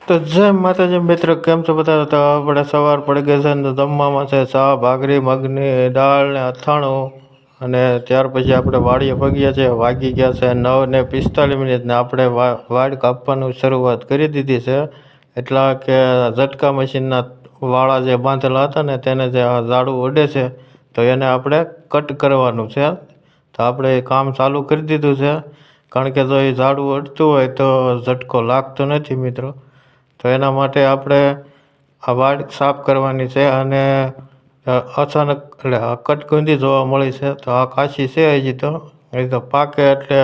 તો જય માતાજી મિત્રો, કેમ છો બધા? તો આપણે સવાર પડી ગઈ છે ને જમવામાં છે ચા, ભાખરી, મગની દાળ ને અથાણું અને ત્યાર પછી આપણે વાડીએ પગ્યા છે. વાગી ગયા છે 9:45 ને આપણે વાડ કાપવાનું શરૂઆત કરી દીધી છે. એટલા કે ઝટકા મશીનના વાળા જે બાંધેલા હતા ને તેને જે ઝાડુ ઉડે છે તો એને આપણે કટ કરવાનું છે. તો આપણે એ કામ ચાલુ કરી દીધું છે, કારણ કે જો એ ઝાડુ અડતું હોય તો ઝટકો લાગતો નથી મિત્રો. તો એના માટે આપણે આ વાડ સાફ કરવાની છે અને અચાનક એટલે કટકુંદી જોવા મળી છે. તો આ કાશી છે હજી તો એ તો પાકે એટલે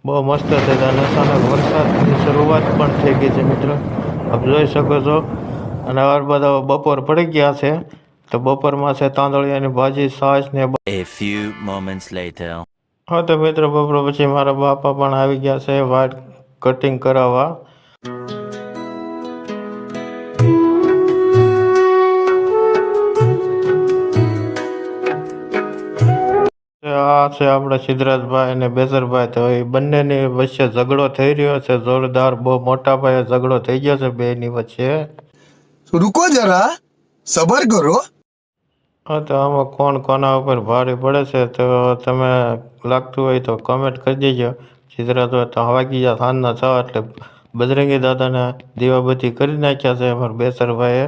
બહુ મસ્ત થઈ જાય. અને અચાનક વરસાદની શરૂઆત પણ થઈ ગઈ છે મિત્રો, આપ જોઈ શકો છો. અને આ બધા બપોર પડી ગયા છે તો બપોરમાં છે તાંદળિયાની ભાજી, છાશ ને A few moments later. હા તો મિત્રો બપોર પછી મારા બાપા પણ આવી ગયા છે વાડ કટિંગ કરાવવા. આ છે આપણે સિદ્ધરાજભાઈ અને બેસરભાઈ. તો એ બંનેની વચ્ચે ઝઘડો થઈ રહ્યો છે જોરદાર, બહુ મોટા પાયે ઝઘડો થઈ ગયો છે બેની વચ્ચે. रुको जरा सबर करो। હા તો આમાં કોણ કોના ઉપર ભારે પડે છે તો તમે લાગતું હોય તો કમેન્ટ કરી દેજો. સિદ્ધરાજભાઈ તો વાગી ગયા સાંજના 6 એટલે બજરંગી દાદાને દીવાબત્તી કરી નાખ્યા છે અમારા બેસરભાઈએ.